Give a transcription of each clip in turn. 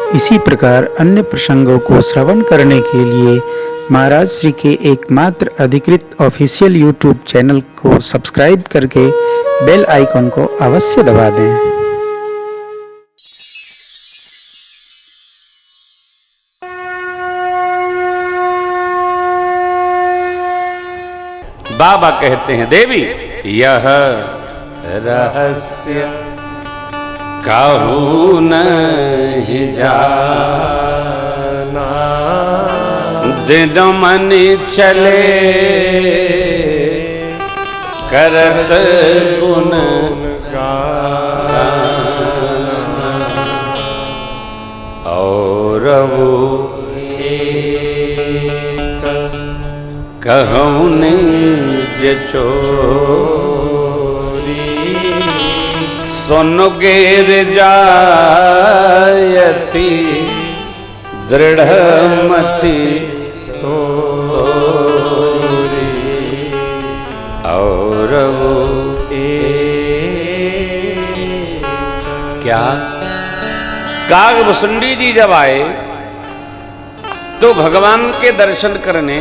इसी प्रकार अन्य प्रसंगों को श्रवण करने के लिए महाराज श्री के एकमात्र अधिकृत ऑफिशियल यूट्यूब चैनल को सब्सक्राइब करके बेल आइकन को अवश्य दबा दें। बाबा कहते हैं, देवी यह रहस्य कहू नहीं जाना, दिन मन चले करत गुण गाना, और वो कहूँ निज चोरी, सुन गिर जायती दृढ़मति तोरी, और वो क्या कागभूषुंडी जी जब आए तो भगवान के दर्शन करने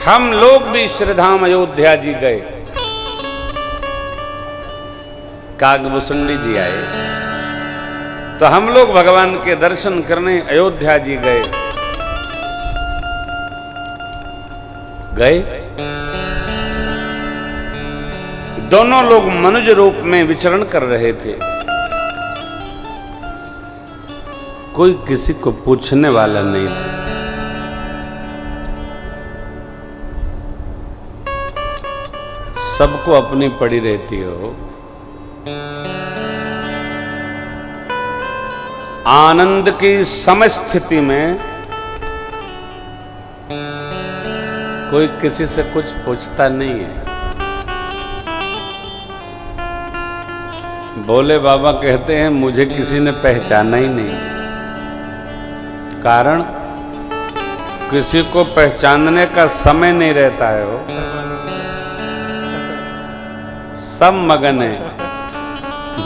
हम लोग भी श्रीधाम अयोध्या जी गए। कागभूषुंडी जी आए तो हम लोग भगवान के दर्शन करने अयोध्या जी गए। दोनों लोग मनुज रूप में विचरण कर रहे थे। कोई किसी को पूछने वाला नहीं था। सबको अपनी पड़ी रहती हो। आनंद की समस्थिति में कोई किसी से कुछ पूछता नहीं है। भोले बाबा कहते हैं, मुझे किसी ने पहचाना ही नहीं। कारण किसी को पहचानने का समय नहीं रहता है। वो सब मगन है।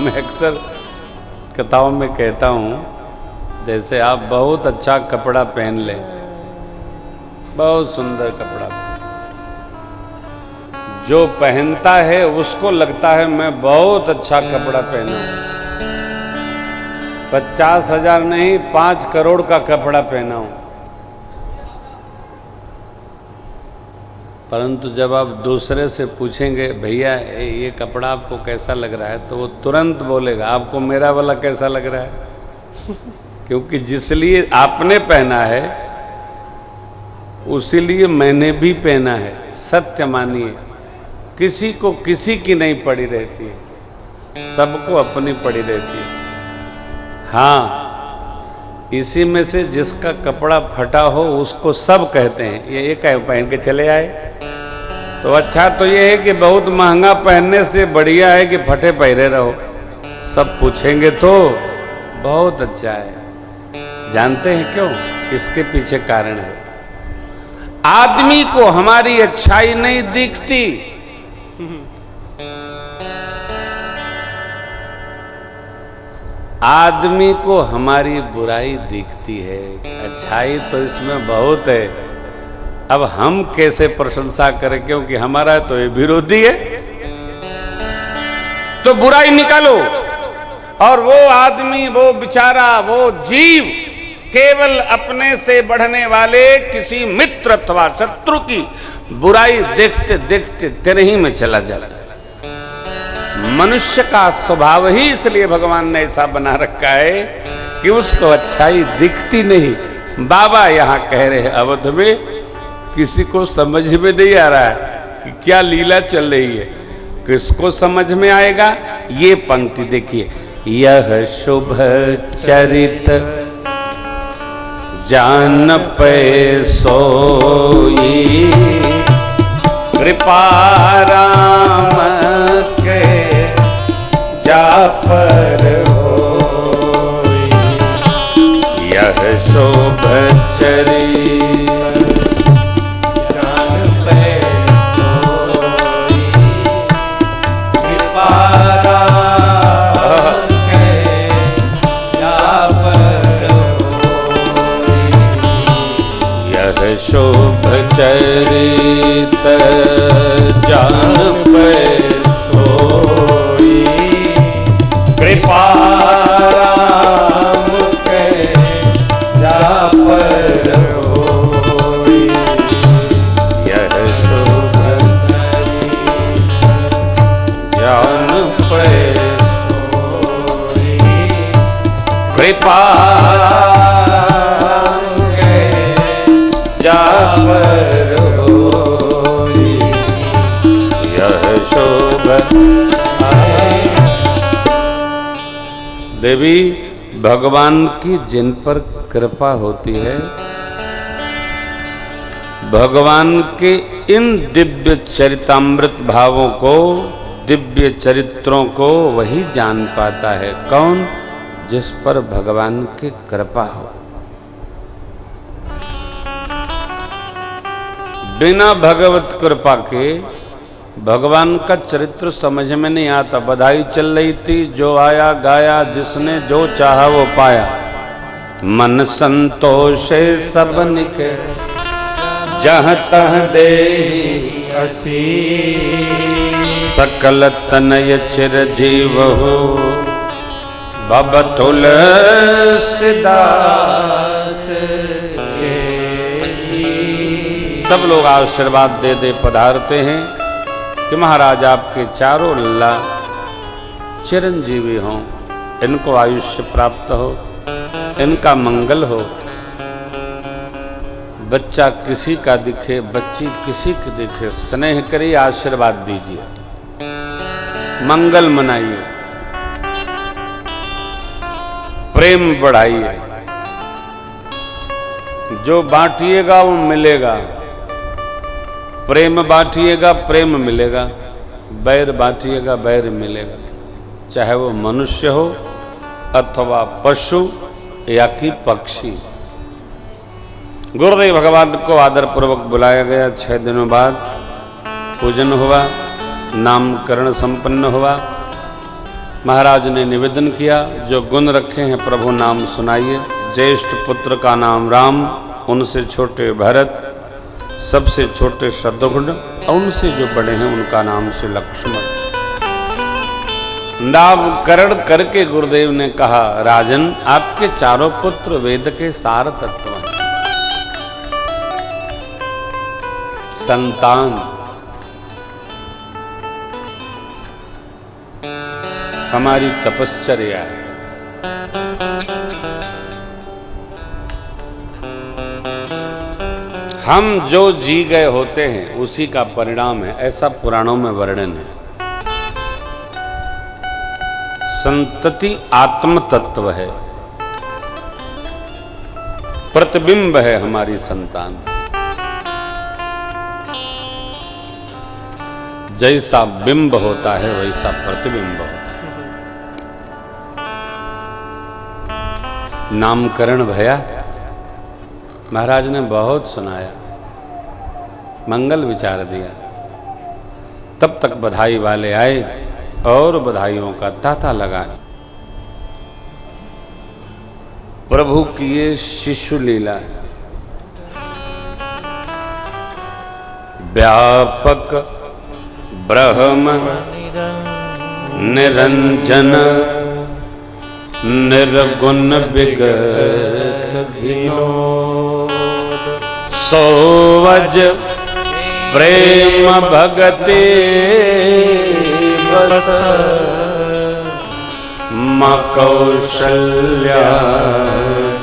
मैं अक्सर कथाओं में कहता हूँ, जैसे आप बहुत अच्छा कपड़ा पहन लें, बहुत सुंदर कपड़ा, जो पहनता है उसको लगता है मैं बहुत अच्छा कपड़ा पहना हूँ। 50,000 नहीं 5 करोड़ का कपड़ा पहना हूँ। परंतु जब आप दूसरे से पूछेंगे, भैया ये कपड़ा आपको कैसा लग रहा है, तो वो तुरंत बोलेगा, आपको मेरा वाला कैसा लग रहा है। क्योंकि जिसलिए आपने पहना है उसी लिए मैंने भी पहना है। सत्य मानिए, किसी को किसी की नहीं पड़ी रहती है, सबको अपनी पड़ी रहती है। हाँ, इसी में से जिसका कपड़ा फटा हो उसको सब कहते हैं, ये पहन के चले आए। तो अच्छा तो ये है कि बहुत महंगा पहनने से बढ़िया है कि फटे पहरे रहो। सब पूछेंगे तो बहुत अच्छा है। जानते हैं क्यों? इसके पीछे कारण है। आदमी को हमारी अच्छाई नहीं दिखती, आदमी को हमारी बुराई दिखती है। अच्छाई तो इसमें बहुत है। अब हम कैसे प्रशंसा करें, क्योंकि हमारा तो ये विरोधी है। तो बुराई निकालो, और वो आदमी, वो बेचारा, वो जीव केवल अपने से बढ़ने वाले किसी मित्र अथवा शत्रु की बुराई देखते देखते तेरे ही में चला जाता है। मनुष्य का स्वभाव ही इसलिए भगवान ने ऐसा बना रखा है कि उसको अच्छाई दिखती नहीं। बाबा यहां कह रहे हैं, अवध में किसी को समझ में नहीं आ रहा है कि क्या लीला चल रही है। किसको समझ में आएगा? ये पंक्ति देखिए, यह शुभ चरित जान पे सोई, कृपा राम के जा पर होई, यह शुभ चरित जान पे सोई, कृपा राम के जा पर होई। शुभ चरित जान पे सोई, कृपा राम के जा पर होई। यह शुभ चरित जान पे सोई, कृपा जा पर होई। यह शुभ देवी भगवान की जिन पर कृपा होती है, भगवान के इन दिव्य चरितामृत भावों को, दिव्य चरित्रों को वही जान पाता है। कौन? जिस पर भगवान की कृपा हो। बिना भगवत कृपा के भगवान का चरित्र समझ में नहीं आता। बधाई चल रही थी, जो आया गाया, जिसने जो चाहा वो पाया। मन संतोषे सबन के, जहाँ तह दे असी, सकल तनय चिरजीव हो, बब तुलसीदास के। सब लोग आशीर्वाद दे दे पधारते हैं कि महाराज आपके चारों लल्ला चिरंजीवी हों, इनको आयुष्य प्राप्त हो, इनका मंगल हो। बच्चा किसी का दिखे, बच्ची किसी की दिखे, स्नेह करिए, आशीर्वाद दीजिए, मंगल मनाइए, प्रेम बढ़ाइए। जो बांटिएगा वो मिलेगा, प्रेम बांटिएगा प्रेम मिलेगा, बैर बांटिएगा बैर मिलेगा। चाहे वो मनुष्य हो अथवा पशु या कि पक्षी। गुरुदेव भगवान को आदर पूर्वक बुलाया गया। 6 दिनों बाद पूजन हुआ, नामकरण संपन्न हुआ। महाराज ने निवेदन किया, जो गुण रखे हैं प्रभु नाम सुनाइए। ज्येष्ठ पुत्र का नाम राम, उनसे छोटे भरत, सबसे छोटे शत्रुघ्न, और उनसे जो बड़े हैं उनका नाम से लक्ष्मण। नामकरण करके गुरुदेव ने कहा, राजन आपके चारों पुत्र वेद के सार तत्व हैं। संतान हमारी तपश्चर्या है। हम जो जी गए होते हैं उसी का परिणाम है, ऐसा पुराणों में वर्णन है। संतति आत्म तत्व है, प्रतिबिंब है हमारी संतान। जैसा बिंब होता है वैसा प्रतिबिंब होता है। नामकरण भया, महाराज ने बहुत सुनाया, मंगल विचार दिया। तब तक बधाई वाले आए और बधाइयों का तांता लगा। प्रभु की ये शिशु लीला है। व्यापक ब्रह्म निरंजन निर्गुण विगत विनोद, सोवज प्रेम भगति बस, माँ कौशल्या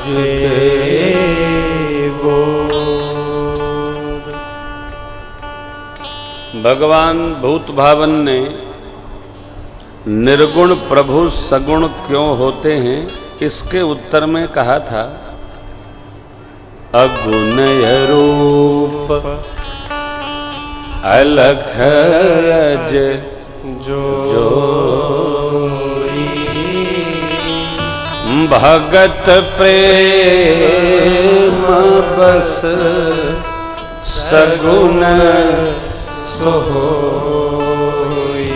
जी के गोद। भगवान भूत भावन ने निर्गुण प्रभु सगुण क्यों होते हैं, इसके उत्तर में कहा था, अगुणय रूप अलख अज जोरी, भगत प्रेम बस सगुण सोई,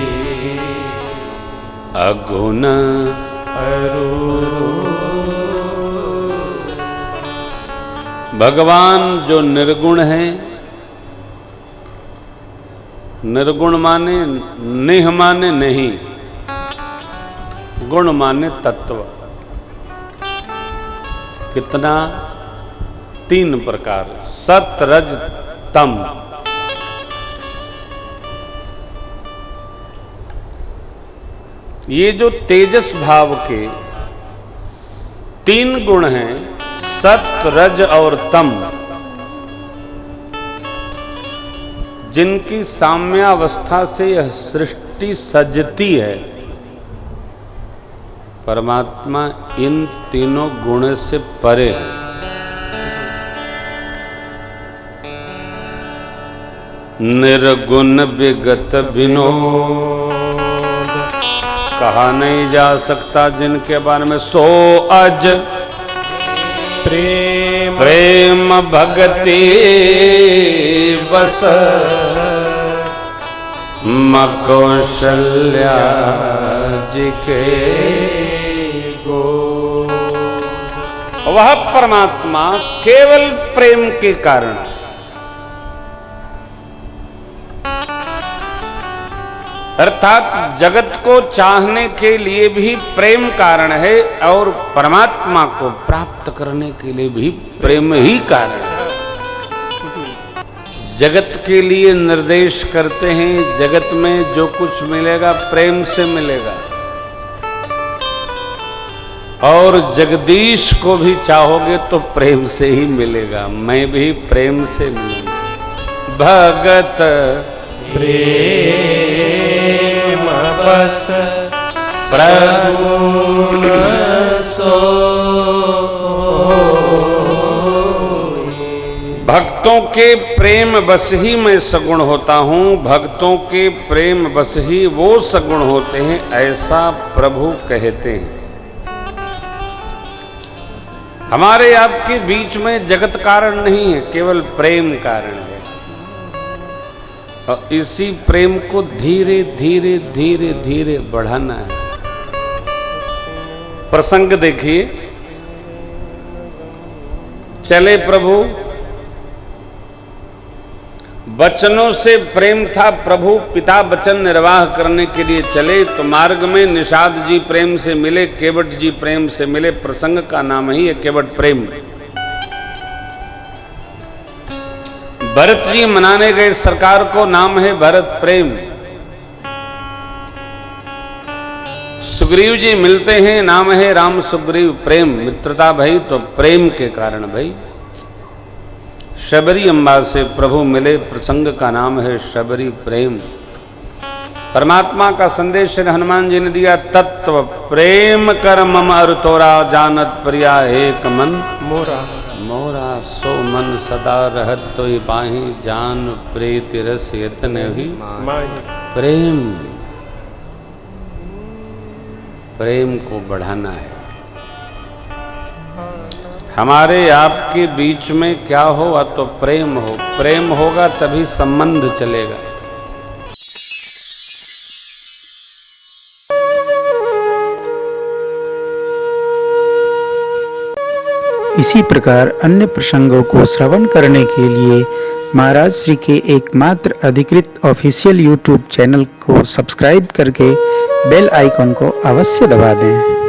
अगुण भगवान जो निर्गुण हैं, निर्गुण माने निह माने नहीं, गुण माने तत्व। कितना? 3 प्रकार, सत रज तम। ये जो तेजस भाव के 3 गुण हैं, सत रज और तम, जिनकी साम्यावस्था से यह सृष्टि सजती है, परमात्मा इन तीनों गुण से परे है। निर्गुण विगत विनोद, कहा नहीं जा सकता जिनके बारे में। सो अज प्रेम प्रेम भगति बस, मकौशल्या जी के गोद। वह परमात्मा केवल प्रेम के कारण, अर्थात जगत को चाहने के लिए भी प्रेम कारण है और परमात्मा को प्राप्त करने के लिए भी प्रेम ही कारण है। जगत के लिए निर्देश करते हैं, जगत में जो कुछ मिलेगा प्रेम से मिलेगा, और जगदीश को भी चाहोगे तो प्रेम से ही मिलेगा। मैं भी प्रेम से मिलूंगा। भगत प्रेम बस प्रगुण सो। भक्तों के प्रेम बस ही मैं सगुण होता हूँ, भक्तों के प्रेम बस ही वो सगुण होते हैं, ऐसा प्रभु कहते हैं। हमारे आपके बीच में जगत कारण नहीं है, केवल प्रेम कारण है। और इसी प्रेम को धीरे धीरे धीरे धीरे बढ़ाना है। प्रसंग देखिए, चले प्रभु, वचनों से प्रेम था, प्रभु पिता वचन निर्वाह करने के लिए चले, तो मार्ग में निषाद जी प्रेम से मिले, केवट जी प्रेम से मिले। प्रसंग का नाम ही है केवट प्रेम। भरत जी मनाने गए सरकार को, नाम है भरत प्रेम। सुग्रीव जी मिलते हैं, नाम है राम सुग्रीव प्रेम। मित्रता भई तो प्रेम के कारण भई। शबरी अम्बा से प्रभु मिले, प्रसंग का नाम है शबरी प्रेम। परमात्मा का संदेश हनुमान जी ने दिया, तत्व प्रेम कर मम अरु तोरा, जानत प्रिया एक मन मोरा। मोरा सो मन सदा रहत तो पाही, जान प्रीत रस यतन ही प्रेम। प्रेम को बढ़ाना है। हमारे आपके बीच में क्या हो, तो प्रेम हो। प्रेम होगा तभी संबंध चलेगा। इसी प्रकार अन्य प्रसंगों को श्रवण करने के लिए महाराज श्री के एकमात्र अधिकृत ऑफिशियल यूट्यूब चैनल को सब्सक्राइब करके बेल आइकन को अवश्य दबा दें।